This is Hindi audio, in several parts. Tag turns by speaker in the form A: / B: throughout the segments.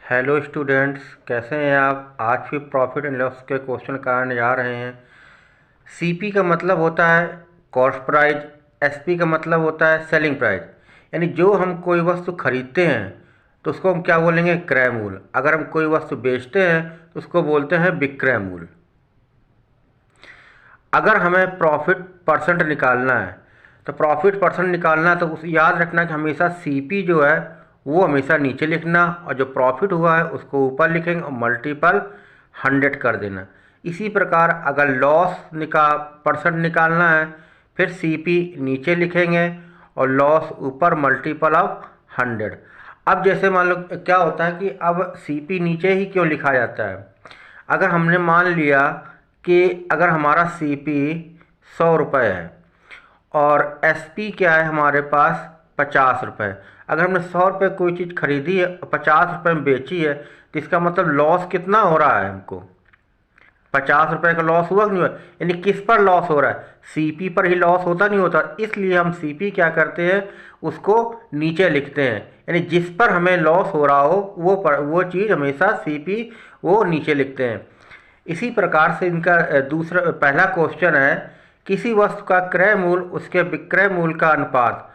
A: हेलो स्टूडेंट्स, कैसे हैं आप। आज भी प्रॉफिट एंड लॉस के क्वेश्चन कराने जा रहे हैं। सीपी का मतलब होता है कॉस्ट प्राइस, एसपी का मतलब होता है सेलिंग प्राइस। यानी जो हम कोई वस्तु खरीदते हैं तो उसको हम क्या बोलेंगे, क्रय मूल्य। अगर हम कोई वस्तु बेचते हैं तो उसको बोलते हैं विक्रय मूल्य। अगर हमें प्रॉफिट परसेंट निकालना है तो प्रॉफिट परसेंट निकालना है तो उस याद रखना कि हमेशा सीपी जो है वो हमेशा नीचे लिखना और जो प्रॉफिट हुआ है उसको ऊपर लिखेंगे और मल्टीपल 100 कर देना। इसी प्रकार अगर लॉस परसेंट निकालना है फिर सीपी नीचे लिखेंगे और लॉस ऊपर मल्टीपल ऑफ 100। अब जैसे मान लो क्या होता है कि अब सीपी नीचे ही क्यों लिखा जाता है। अगर हमने मान लिया कि अगर हमारा सीपी 100 रुपये है और एसपी क्या है हमारे पास 50 रुपये। अगर हमने 100 रुपये कोई चीज़ खरीदी है और 50 रुपये में बेची है तो इसका मतलब लॉस कितना हो रहा है हमको, 50 रुपये का लॉस हुआ कि नहीं हुआ। यानी किस पर लॉस हो रहा है, सीपी पर ही लॉस होता नहीं होता। इसलिए हम सीपी क्या करते हैं, उसको नीचे लिखते हैं। यानी जिस पर हमें लॉस हो रहा हो वो चीज़ हमेशा सीपी वो नीचे लिखते हैं। इसी प्रकार से इनका पहला क्वेश्चन है, किसी वस्तु का क्रय मूल्य उसके विक्रय मूल्य का अनुपात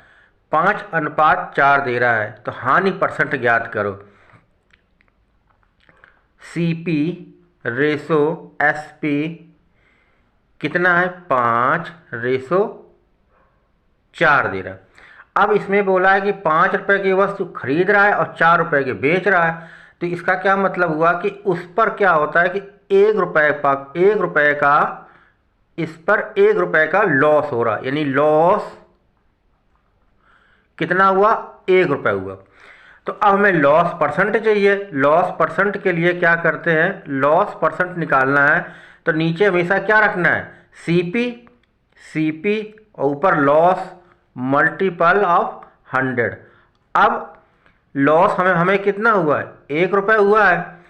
A: 5:4 दे रहा है तो हानि परसेंट ज्ञात करो। सीपी रेशो एसपी कितना है, 5:4 दे रहा है। अब इसमें बोला है कि 5 रुपये की वस्तु खरीद रहा है और 4 रुपये की बेच रहा है। तो इसका क्या मतलब हुआ कि उस पर क्या होता है कि 1 रुपये का इस पर 1 रुपये का लॉस हो रहा है। यानी लॉस कितना हुआ, 1 रुपये हुआ। तो अब हमें लॉस परसेंट चाहिए। लॉस परसेंट के लिए क्या करते हैं, लॉस परसेंट निकालना है तो नीचे हमेशा क्या रखना है, सीपी सीपी और ऊपर लॉस मल्टीपल ऑफ 100। अब लॉस हमें हमें कितना हुआ है, 1 रुपये हुआ है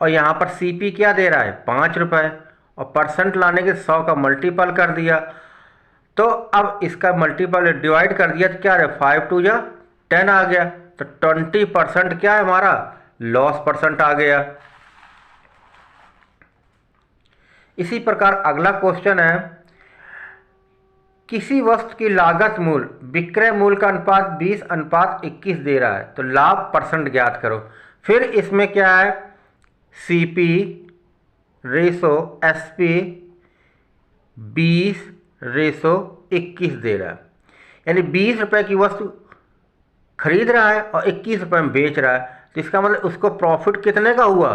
A: और यहाँ पर सीपी क्या दे रहा है, 5 रुपये। और परसेंट लाने के 100 का मल्टीपल कर दिया तो अब इसका मल्टीपल डिवाइड कर दिया तो क्या है, 5×2 = 10 आ गया। तो 20% क्या है हमारा, लॉस परसेंट आ गया। इसी प्रकार अगला क्वेश्चन है, किसी वस्तु की लागत मूल्य विक्रय मूल्य का अनुपात 20:21 दे रहा है तो लाभ परसेंट ज्ञात करो। फिर इसमें क्या है, सीपी रेशो एसपी 20:21 दे रहा है। यानी 20 रुपये की वस्तु खरीद रहा है और 21 रुपये में बेच रहा है तो इसका मतलब उसको प्रॉफिट कितने का हुआ,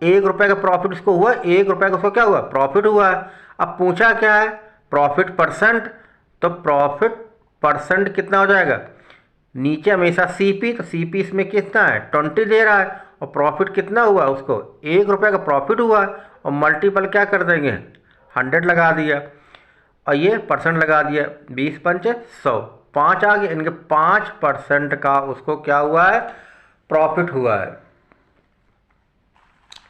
A: 1 रुपये का प्रॉफिट उसको हुआ। 1 रुपये का उसको क्या हुआ, प्रॉफिट हुआ है। अब पूछा क्या है, प्रॉफिट परसेंट। तो प्रॉफिट परसेंट कितना हो जाएगा, नीचे हमेशा सीपी, तो सीपी इसमें कितना है, 20 दे रहा है और प्रॉफिट कितना हुआ उसको, 1 रुपये का प्रॉफिट हुआ है और मल्टीपल क्या कर देंगे, 100 लगा दिया और ये परसेंट लगा दिया, 20×5 = 100, 5 आ गया। इनके 5% का उसको क्या हुआ है, प्रॉफिट हुआ है।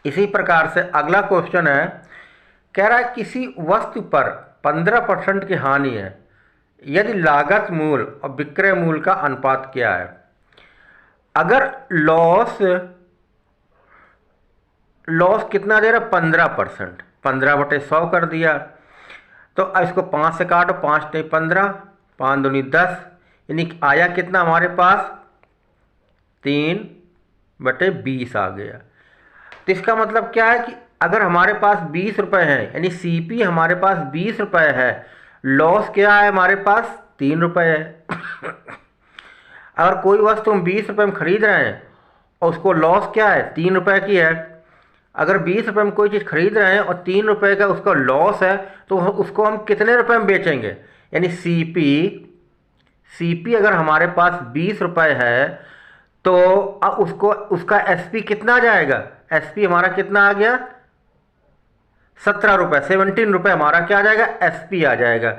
A: इसी प्रकार से अगला क्वेश्चन है, कह रहा है किसी वस्तु पर 15% की हानि है यदि लागत मूल्य और विक्रय मूल्य का अनुपात क्या है। अगर लॉस कितना दे रहा है, 15%, 15/100 कर दिया। तो अब इसको 5 से काटो, 5 नहीं 15, 5 दूनी 10, यानी आया कितना हमारे पास, 3/20 आ गया। तो इसका मतलब क्या है कि अगर हमारे पास 20 रुपये हैं, यानी सीपी हमारे पास 20 रुपये है, लॉस क्या है हमारे पास, 3 रुपये है। अगर कोई वस्तु हम 20 रुपये में खरीद रहे हैं और उसको लॉस क्या है, 3 रुपये की है। अगर 20 रुपये में कोई चीज़ खरीद रहे हैं और 3 रुपये का उसका लॉस है तो उसको हम कितने रुपये में बेचेंगे। यानी सीपी अगर हमारे पास 20 रुपये है तो अब उसको उसका एसपी कितना आ जाएगा, एसपी हमारा कितना आ गया, 17 रुपये, 17 रुपये हमारा क्या आ जाएगा, एसपी आ जाएगा।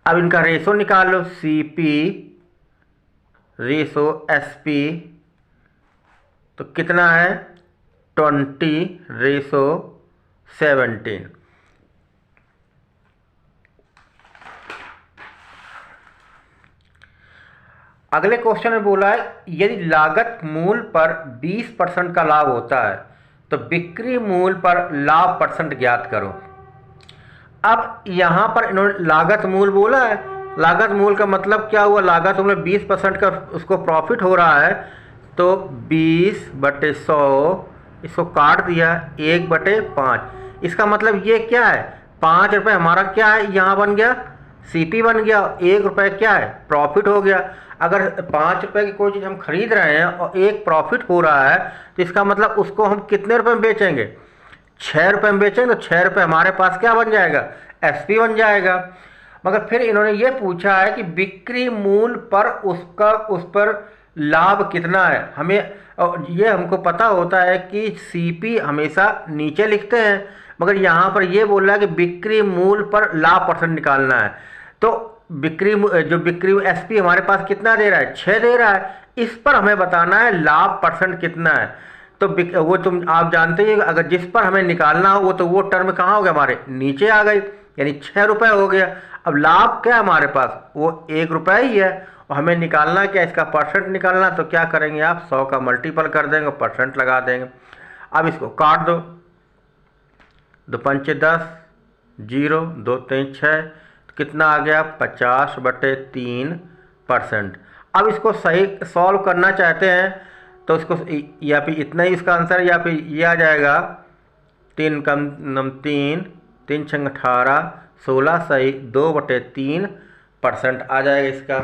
A: अब इनका रेशो निकाल लो, सीपी रेशो एसपी तो कितना है, 20:17। अगले क्वेश्चन में बोला है यदि लागत मूल्य पर 20% का लाभ होता है तो बिक्री मूल्य पर लाभ परसेंट ज्ञात करो। अब यहाँ पर इन्होंने लागत मूल्य बोला है। लागत मूल्य का मतलब क्या हुआ, लागत मूल्य 20% का उसको प्रॉफिट हो रहा है, तो 20/100 इसको काट दिया 1/5। इसका मतलब ये क्या है, 5 रुपये हमारा क्या है, यहाँ बन गया सीपी बन गया, 1 रुपये क्या है प्रॉफिट हो गया। अगर 5 रुपये की कोई चीज़ हम खरीद रहे हैं और 1 प्रॉफिट हो रहा है तो इसका मतलब उसको हम कितने रुपये में बेचेंगे, 6 रुपये में बेचेंगे, तो 6 रुपये हमारे पास क्या बन जाएगा, एसपी बन जाएगा। मगर फिर इन्होंने ये पूछा है कि बिक्री मूल्य पर उस पर लाभ कितना है। हमें ये हमको पता होता है कि सीपी हमेशा नीचे लिखते हैं, मगर यहाँ पर ये बोल रहा है कि बिक्री मूल्य पर लाभ परसेंट निकालना है। तो बिक्री एसपी हमारे पास कितना दे रहा है, 6 दे रहा है, इस पर हमें बताना है लाभ परसेंट कितना है। तो वो आप जानते हैं अगर जिस पर हमें निकालना हो वो टर्म कहाँ हो गया, हमारे नीचे आ गई, यानी 6 रुपये हो गया। अब लाभ क्या है हमारे पास, वो 1 रुपये ही है, और हमें निकालना क्या, इसका परसेंट निकालना। तो क्या करेंगे आप, 100 का मल्टीपल कर देंगे, परसेंट लगा देंगे। अब इसको काट दो, 2 पंचे 10, 0 2 3 6, कितना आ गया 50/3%। अब इसको सही सॉल्व करना चाहते हैं तो इसको या फिर इतना ही इसका आंसर, या फिर ये आ जाएगा 3 कम 3 3 6 18 16 सही 2/3% आ जाएगा इसका।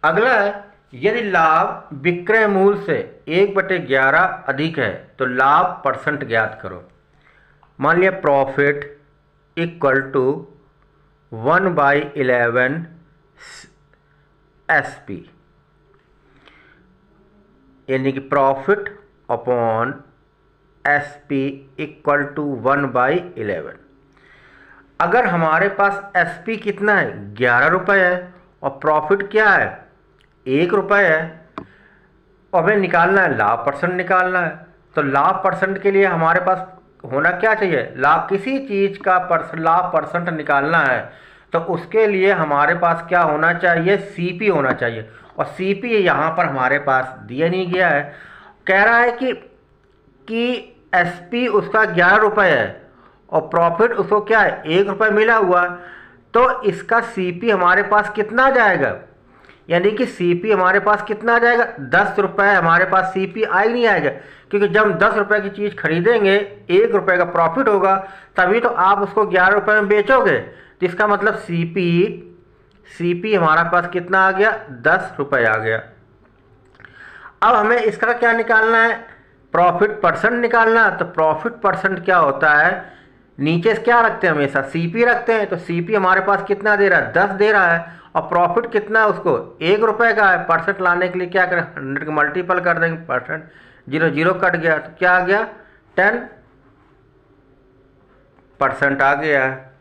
A: अगला है यदि लाभ विक्रय मूल्य से 1/11 अधिक है तो लाभ परसेंट ज्ञात करो। मान लिया प्रॉफिट इक्वल टू 1/11 एसपी, यानी कि profit upon SP equal to 1/11। अगर हमारे पास एसपी कितना है, 11 रुपये है, और प्रॉफिट क्या है, 1 रुपये है, और हमें निकालना है लाभ परसेंट निकालना है। तो लाभ परसेंट के लिए हमारे पास होना क्या चाहिए, लाभ किसी चीज़ का लाभ परसेंट निकालना है तो उसके लिए हमारे पास क्या होना चाहिए, सीपी होना चाहिए। और सीपी यहाँ पर हमारे पास दिया नहीं गया है। कह रहा है कि एसपी उसका 11 रुपये है और प्रॉफिट उसको क्या है, 1 रुपये मिला हुआ, तो इसका सीपी हमारे पास कितना जाएगा, यानी कि सीपी हमारे पास कितना जाएगा, 10 रुपये हमारे पास सीपी आ ही नहीं आएगा, क्योंकि जब 10 रुपये की चीज़ खरीदेंगे 1 रुपये का प्रॉफिट होगा, तभी तो आप उसको 11 रुपये में बेचोगे। तो इसका मतलब सीपी हमारा पास कितना आ गया, 10 रुपये आ गया। अब हमें इसका क्या निकालना है, प्रॉफिट परसेंट निकालना। तो प्रॉफिट परसेंट क्या होता है, नीचे से क्या रखते हैं, हमेशा सीपी रखते हैं। तो सीपी हमारे पास कितना दे रहा है, 10 दे रहा है, और प्रॉफिट कितना है उसको 1 रुपये का है। परसेंट लाने के लिए क्या करें, 100 का मल्टीपल कर देंगे, परसेंट 0 0 कट गया, तो क्या आ गया 10% आ गया है।